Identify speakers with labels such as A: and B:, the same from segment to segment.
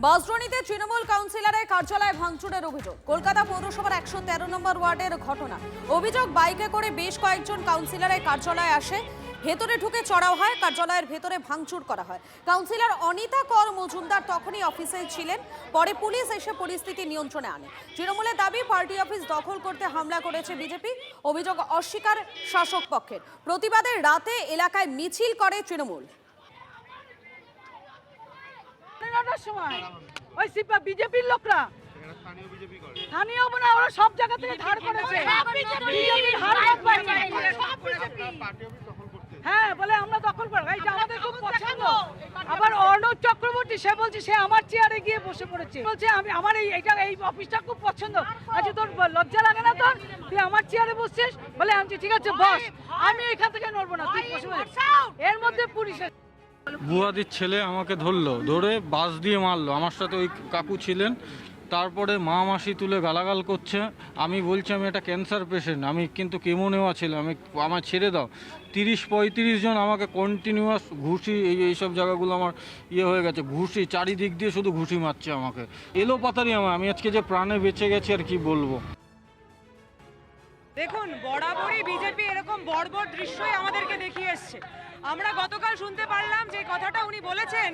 A: বাঁশদ্রোণীতে তৃণমূল কাউন্সিলরের কার্যালয়ে ভাঙচুরের অভিযোগ। কলকাতা পৌরসভার ১১৩ নম্বর ওয়ার্ডের ঘটনা। অভিযোগ, বাইকে করে বেশ কয়েকজন কাউন্সিলরের কার্যালয়ে আসে, ভেতরে ঢুকে চড়াও হয়, কার্যালয়ের ভেতরে ভাঙচুর করা হয়। কাউন্সিলর অনিতা কর মজুমদার তখনই অফিসে ছিলেন। পরে পুলিশ এসে পরিস্থিতি নিয়ন্ত্রণে আনে। তৃণমূলের দাবি, পার্টি অফিস দখল করতে হামলা করেছে বিজেপি। অভিযোগ অস্বীকার শাসক পক্ষের। প্রতিবাদের রাতে এলাকায় মিছিল করে তৃণমূল।
B: সময় ওই বিজেপির লোকরা স্থানীয় না, ওরা সব জায়গা থেকে ধার করেছে। হ্যাঁ, বলে আমরা দখল করবো, এইটা আমাদের খুব পছন্দ। আবার অর্ণব চক্রবর্তী সে বলছে সে আমার চেয়ারে গিয়ে বসে পড়েছে, বলছে আমি আমার এই অফিসটা খুব পছন্দ। আচ্ছা, তোর লজ্জা লাগে না? তোর তুই আমার চেয়ারে বসছিস? বলে আমি ঠিক আছে বস, আমি এখান থেকে নড়বো না, তুই বসে। এর মধ্যে পুলিশের
C: বুয়াদির ছেলে আমাকে ধরে বাস দিয়ে মারলো। আমার সাথে ওই কাকু ছিলেন। তারপরে মা মাসি তুলে গালাগাল করছে। আমি বলছি আমি একটা ক্যান্সার পেশেন্ট, আমি কিন্তু কেমো নেওয়া ছিল, আমার ছেড়ে দাও। 30-35 জন আমাকে কন্টিনিউয়াস ঘুষি, এইসব জায়গাগুলো আমার হয়ে গেছে, ঘুষি চারিদিক দিয়ে শুধু ঘুষি মারছে আমাকে। এলো পাতারি আমি আজকে যে প্রাণে বেঁচে গেছি আর কি বলবো।
B: দেখুন, বরাবরই বিজেপি এরকম বর্বর দৃশ্যই আমাদেরকে দেখিয়ে এসছে। আমরা গতকাল শুনতে পারলাম যে কথাটা উনি বলেছেন,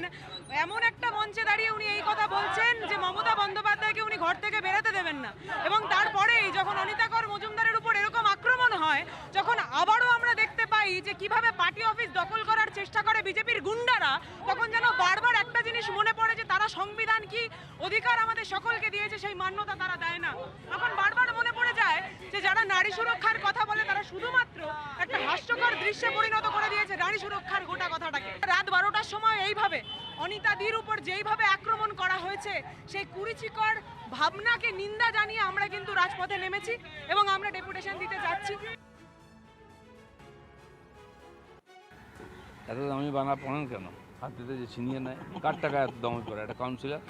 B: এমন একটা মঞ্চে দাঁড়িয়ে উনি এই কথা বলছেন যে মমতা বন্দ্যোপাধ্যায়কে উনি ঘর থেকে বেরোতে দেবেন না। এবং তারপরেই যখন অনিতা কর মজুমদারের উপর এরকম আক্রমণ হয়, যখন আবারও আমরা দেখতে পাই যে কিভাবে পার্টি অফিস দখল করার চেষ্টা করে বিজেপির গুন্ডারা, তখন যেন বারবার একটা জিনিস মনে পড়ে যে তারা সংবিধান কি অধিকার আমাদের সকলকে দিয়েছে, সেই মান্যতা তারা দেয় না। তখন বারবার মনে পড়ে যায় যে যারা নারী সুরক্ষার কথা বলে তারা শুধুমাত্র একটা হাস্যকর দৃশ্যে পরিণত করে দিয়েছে নারী সুরক্ষার গোটা কথাটাকে। রাত 12টার সময় এইভাবে অনিতাদির উপর যেইভাবে আক্রমণ করা হয়েছে, সেই কুরুচিকর ভাবনাকে নিন্দা জানিয়ে আমরা কিন্তু রাজপথে নেমেছি এবং আমরা ডেপুটেশন দিতে যাচ্ছি।
D: এত দামি বানা পড়েন কেন? হাত দিতে যে ছিনিয়ে নেয়, কার টাকা এত দামি পড়ে একটা কাউন্সিলর?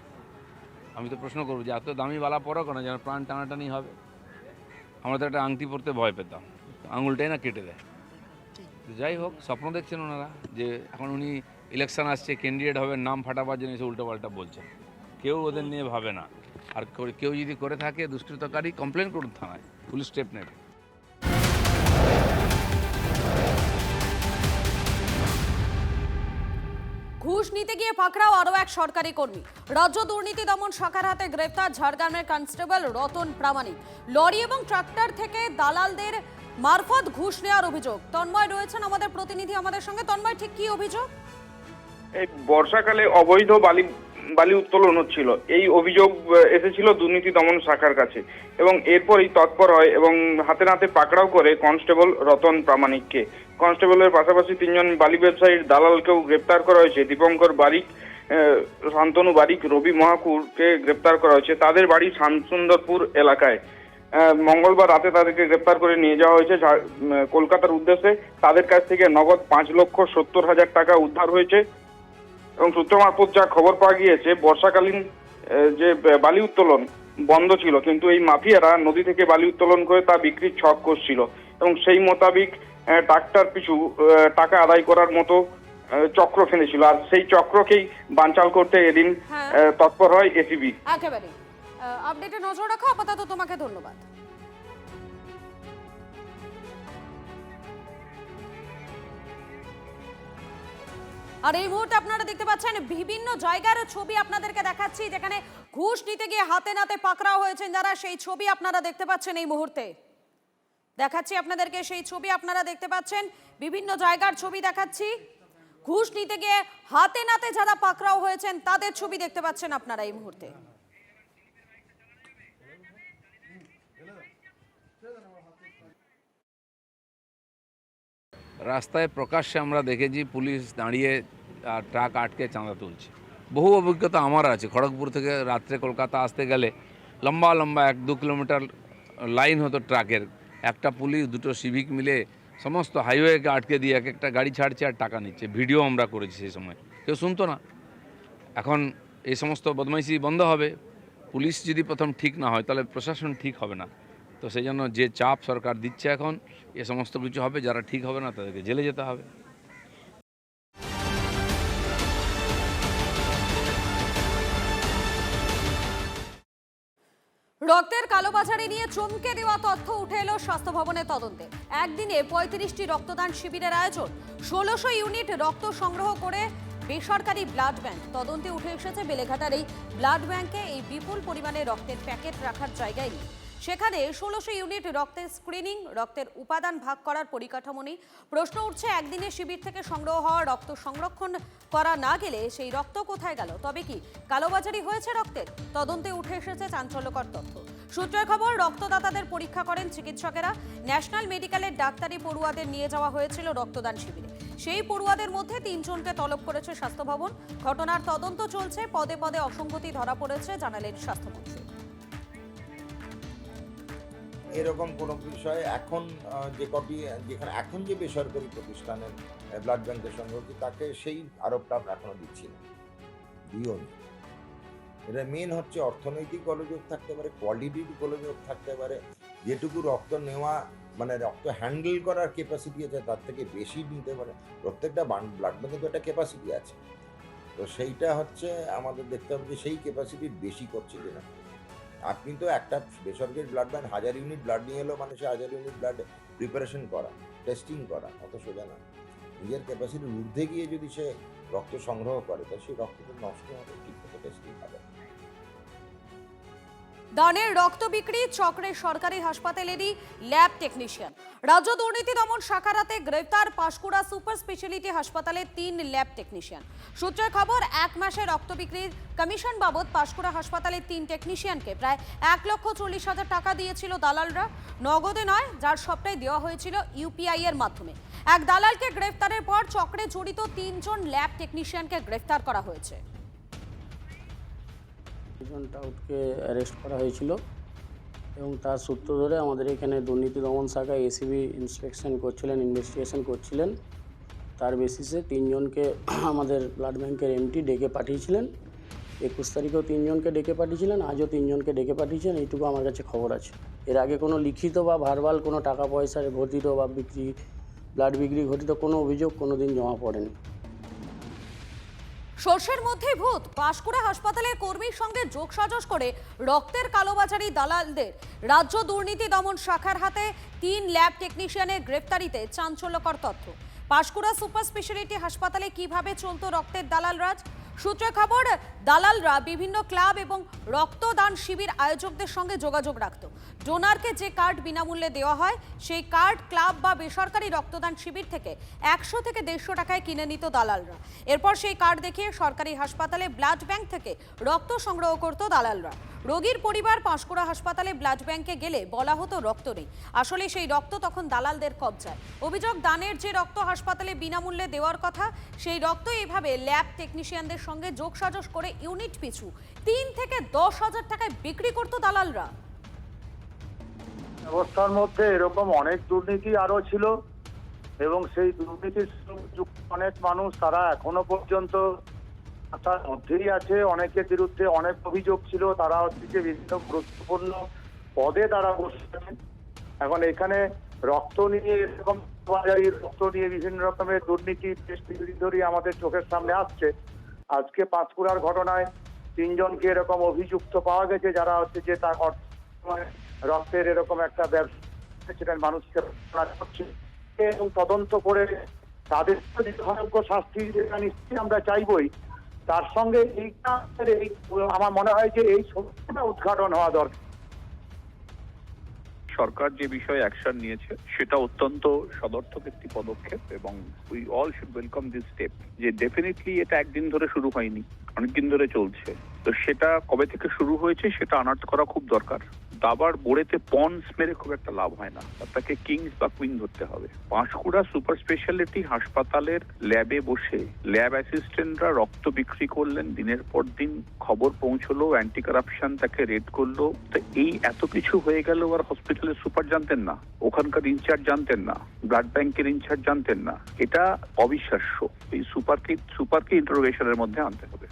D: আমি তো প্রশ্ন করবো যে এত দামি বালা পড়ো কেন, যেন প্রাণ টানাটানি হবে। আমরা তো একটা আংটি পরতে ভয় পেতাম, আঙুলটাই না কেটে দেয়। যাই হোক, স্বপ্ন দেখছেন ওনারা যে এখন উনি ইলেকশন আসছে, ক্যান্ডিডেট হবে, নাম ফাটাবার জন্য এসে উল্টোপাল্টা বলছেন। কেউ ওদের নিয়ে ভাবে না। আর কেউ যদি করে থাকে দুষ্কৃতকারী, কমপ্লেন করুন থানায়, পুলিশ স্টেপ নেবে।
A: ঘুষ নিতে গিয়ে পাকড়াও আরও এক সরকারি কর্মী। রাজ্য দুর্নীতি দমন শাখার হাতে গ্রেফতার ঝাড়গ্রামের কনস্টেবল রতন প্রামাণিক। লরি এবং ট্রাক্টর থেকে দালালদের মারফত ঘুষ নেওয়ার অভিযোগ। তন্ময় রয়েছেন আমাদের প্রতিনিধি আমাদের সঙ্গে। তন্ময়, ঠিক কি অভিযোগ?
E: এই বর্ষাকালে অবৈধ বালি উত্তোলন হচ্ছিল, এই অভিযোগ এসেছিল দুর্নীতি দমন শাখার কাছে এবং এরপরই তৎপর হয় এবং হাতে নাতে পাকড়াও করে কনস্টেবল রতন প্রামাণিককে। কনস্টেবলের পাশাপাশি 3 জন বালি ব্যবসায়ীর দালালকেও গ্রেপ্তার করা হয়েছে। দীপঙ্কর বারিক, শান্তনু বারিক, রবি মহাকুরকে গ্রেপ্তার করা হয়েছে তাদের বাড়ি শ্যামসুন্দরপুর এলাকায়। মঙ্গলবার রাতে তাদেরকে গ্রেপ্তার করে নিয়ে যাওয়া হয়েছে কলকাতার উদ্দেশ্যে। তাদের কাছ থেকে নগদ 5,70,000 টাকা উদ্ধার হয়েছে এবং সূত্র মারফত যা খবর পাওয়া গিয়েছে, বর্ষাকালীন যে বালি উত্তোলন বন্ধ ছিল, কিন্তু এই মাফিয়ারা নদী থেকে বালি উত্তোলন করে তা বিক্রির ছক কষছিল এবং সেই মোতাবিক ট্রাক্টর পিছু টাকা আদায় করার মতো চক্র ফেলেছিল। আর সেই চক্রকেই বানচাল করতে এদিন তৎপর হয় এসিবি।
A: একেবারে আপডেটে নজর রাখো। আপাতত তোমাকে ধন্যবাদ। আর এই মুহূর্তে আপনারা দেখতে পাচ্ছেন বিভিন্ন জায়গার ছবি আপনাদেরকে দেখাচ্ছি, যেখানে ঘুষ নিতে গিয়ে হাতে নাতে পাকড়াও হয়েছেন যারা, সেই ছবি আপনারা দেখতে পাচ্ছেন এই মুহূর্তে। দেখাচ্ছি আপনাদেরকে সেই ছবি, আপনারা দেখতে পাচ্ছেন বিভিন্ন জায়গার ছবি দেখাচ্ছি। ঘুষ নিতে গিয়ে হাতে নাতে যারা পাকড়াও হয়েছেন তাদের ছবি দেখতে পাচ্ছেন আপনারা এই মুহূর্তে।
D: রাস্তায় প্রকাশ্যে আমরা দেখেছি পুলিশ দাঁড়িয়ে ট্রাক আটকে চাঁদা তুলছে। বহু অভিজ্ঞতা আমার আছে। খড়গপুর থেকে রাত্রে কলকাতা আসতে গেলে লম্বা 1-2 কিলোমিটার লাইন হতো ট্রাকের। একটা পুলিশ, 2টো সিভিক মিলে সমস্ত হাইওয়েকে আটকে দিয়ে এক একটা গাড়ি ছাড়ছে আর টাকা নিচ্ছে। ভিডিও আমরা করেছি সেই সময়, কেউ শুনতো না। এখন এই সমস্ত বদমাইশি বন্ধ হবে। পুলিশ যদি প্রথম ঠিক না হয় তাহলে প্রশাসন ঠিক হবে না। তো সেই জন্য যে চাপ সরকার দিচ্ছে এখন, এ সমস্ত কিছু হবে। যারা ঠিক হবে না তাদেরকে জেলে যেতে হবে।
A: রক্তের কালোবাজারি নিয়ে চমকে দেওয়া তথ্য উঠে এলো স্বাস্থ্য ভবনের তদন্তে। একদিনে 35টি রক্তদান শিবিরের আয়োজন, 1600 ইউনিট রক্ত সংগ্রহ করে বেসরকারি ব্লাড ব্যাংক। তদন্তে উঠে এসেছে বেলেঘাটার এই ব্লাড ব্যাংকে এই বিপুল পরিমাণে রক্তের প্যাকেট রাখার জায়গায় নেই। সেখানে 1600 ইউনিট রক্তের স্ক্রিনিং, রক্তের উপাদান ভাগ করার পরিকাঠামো নেই। প্রশ্ন উঠছে, একদিনে শিবির থেকে সংগ্রহ হওয়া রক্ত সংরক্ষণ করা না গেলে সেই রক্ত কোথায় গেল? তবে কি কালোবাজারি হয়েছে রক্তের? তদন্তে উঠে এসেছে চাঞ্চল্যকর তথ্য। সূত্রের খবর, রক্তদাতাদের পরীক্ষা করেন চিকিৎসকেরা। ন্যাশনাল মেডিকেলের ডাক্তারি পড়ুয়াদের নিয়ে যাওয়া হয়েছিল রক্তদান শিবিরে। সেই পড়ুয়াদের মধ্যে 3 জনকে তলব করেছে স্বাস্থ্য ভবন। ঘটনার তদন্ত চলছে, পদে পদে অসঙ্গতি ধরা পড়েছে, জানালেন স্বাস্থ্যমন্ত্রী।
F: এরকম কোনো বিষয়ে এখন যেখানে এখন যে বেসরকারি প্রতিষ্ঠানের ব্লাড ব্যাংকের সঙ্গে হচ্ছে, তাকে সেই আরোপটা এখনো দিচ্ছি না, দিও নি। এটা মেন হচ্ছে অর্থনৈতিক গোলযোগ থাকতে পারে, কোয়ালিটির গোলযোগ থাকতে পারে। যেটুকু রক্ত নেওয়া মানে রক্ত হ্যান্ডেল করার ক্যাপাসিটি আছে তার থেকে বেশি নিতে পারে। প্রত্যেকটা ব্লাড ব্যাংকে তো একটা ক্যাপাসিটি আছে, তো সেইটা হচ্ছে আমাদের দেখতে হবে যে সেই ক্যাপাসিটির বেশি করছে কিনা। আপনি তো একটা বেসরকারি ব্লাড ব্যাংক 1000 ইউনিট ব্লাড নিয়ে এলো, মানে সে 1000 ইউনিট ব্লাড প্রিপারেশন করা, টেস্টিং করা অত সোজা না। নিজের ক্যাপাসিটির ঊর্ধ্বে গিয়ে যদি সে রক্ত সংগ্রহ করে, তো সেই রক্ত তো নষ্ট হবে, ঠিক মতো টেস্টিং হবে।
A: দানের রক্ত বিক্রি চক্রে সরকারি হাসপাতালেরই ল্যাব টেকনিশিয়ান। রাজ্য দুর্নীতি দমন শাখার হাতে গ্রেফতার পাঁশকুড়া সুপার স্পেশালিটি হাসপাতালের 3 ল্যাব টেকনিশিয়ান। সূত্রের খবর, 1 মাসে রক্ত বিক্রির কমিশন বাবদ পাঁশকুড়া হাসপাতালের 3 টেকনিশিয়ানকে প্রায় 1,40,000 টাকা দিয়েছিল দালালরা। নগদে নয়, যার সবটাই দেওয়া হয়েছিল ইউপিআই এর মাধ্যমে। এক দালালকে গ্রেফতারের পর চক্রে জড়িত 3 জন ল্যাব টেকনিশিয়ানকে গ্রেফতার করা হয়েছে।
G: একজন টাউটকে অ্যারেস্ট করা হয়েছিল এবং তার সূত্র ধরে আমাদের এখানে দুর্নীতি দমন শাখায় এসিবি ইন্সপেকশন করছিলেন, ইনভেস্টিগেশন করছিলেন। তার বেসিসে 3 জনকে আমাদের ব্লাড ব্যাংকের এমটি ডেকে পাঠিয়েছিলেন। 21 তারিখেও 3 জনকে ডেকে পাঠিয়েছিলেন, আজও 3 জনকে ডেকে পাঠিয়েছেন, এইটুকু আমার কাছে খবর আছে। এর আগে কোনো লিখিত বা ভার্বাল কোনো টাকা পয়সার ঘটিত বা ব্লাড বিক্রি ঘটিত কোনো অভিযোগ কোনো দিন জমা পড়েনি।
A: সর্ষের মধ্যে ভূত, পাঁশকুড়া হাসপাতালের কর্মীর সঙ্গে যোগসাজশ করে রক্তের কালোবাজারি দালালদের রাজ্য দুর্নীতি দমন শাখার হাতে 3 ল্যাব টেকনিশিয়ানের গ্রেফতারিতে চাঞ্চল্যকর তথ্য। পাঁশকুড়া সুপার স্পেশালিটি হাসপাতালে কিভাবে চলতো রক্তের দালাল রাজ? সূত্রে খবর, দালালরা বিভিন্ন ক্লাব এবং রক্তদান শিবির আয়োজকদের সঙ্গে যোগাযোগ রাখত। ডোনারকে যে কার্ড বিনামূল্যে দেওয়া হয়, সেই কার্ড ক্লাব বা বেসরকারি রক্তদান শিবির থেকে 100 থেকে 150 টাকায় কিনে নিত দালালরা। এরপর সেই কার্ড দেখিয়ে সরকারি হাসপাতালে ব্লাড ব্যাংক থেকে রক্ত সংগ্রহ করত দালালরা। রোগীর পরিবার পাঁশকুড়া হাসপাতালে ব্লাড ব্যাংকে গেলে বলা হতো রক্ত নেই, আসলে সেই রক্ত তখন দালালদের কবজায়। অভিযোগ, দানের যে রক্ত হাসপাতালে বিনামূল্যে দেওয়ার কথা, সেই রক্ত এইভাবে ল্যাব টেকনিশিয়ানদের সঙ্গে যোগসাজশ করে ইউনিট পিছু 3 থেকে 10,000 টাকায় বিক্রি করত দালালরা।
H: ব্যবস্থার মধ্যে এরকম অনেক দুর্নীতি আরো ছিল এবং সেই দুর্নীতির সঙ্গে যুক্ত অনেক মানুষ তারা এখনো পর্যন্ত তার মধ্যেই আছে। অনেকের বিরুদ্ধে অনেক অভিযোগ ছিল, তারা হচ্ছে যে বিভিন্ন গুরুত্বপূর্ণ পদে তারা বসে আছেন। এখন এখানে রক্ত নিয়ে এরকম বাজারি রক্ত নিয়ে বিভিন্ন রকমের দুর্নীতি বেশ কিছুদিন ধরেই আমাদের চোখের সামনে আসছে। আজকে পাঁশকুড়ার ঘটনায় 3 জনকে এরকম অভিযুক্ত পাওয়া গেছে, যারা হচ্ছে যে তার রক্তের এরকম একটা ব্যবসা, সেটা মানুষকে করছে এবং তদন্ত করে তাদের যথাযোগ্য শাস্তি যেটা নিশ্চয়ই আমরা চাইবই। তার সঙ্গে এইটা আমার মনে হয় যে এই সত্যটা উদ্ঘাটন হওয়া দরকার।
I: সরকার যে বিষয়ে অ্যাকশন নিয়েছে সেটা অত্যন্ত সদর্থক একটি পদক্ষেপ এবং we all should welcome this step. যে ডেফিনেটলি এটা একদিন ধরে শুরু হয়নি, অনেকদিন ধরে চলছে। তো সেটা কবে থেকে শুরু হয়েছে সেটা আনাট করা খুব দরকার। দাবার বোড়েতে পন্স মেরে খুব একটা লাভ হয় না, তাকে কিংস বা কুইন ধরতে হবে। পাঁশকুড়া সুপার স্পেশালিটি হাসপাতালের ল্যাবে বসে ল্যাব অ্যাসিস্ট্যান্টরা রক্ত বিক্রি করলেন দিনের পর দিন। খবর পৌঁছলো, অ্যান্টি কারাপশন তাকে রেড করলো। তো এই এত কিছু হয়ে গেল আর হসপিটালের সুপার জানতেন না, ওখানকার ইনচার্জ জানতেন না, ব্লাড ব্যাংকের ইনচার্জ জানতেন না। এটা অবিশ্বাস্য। এই সুপারকে ইন্টারোগেশনের মধ্যে আনতে হবে।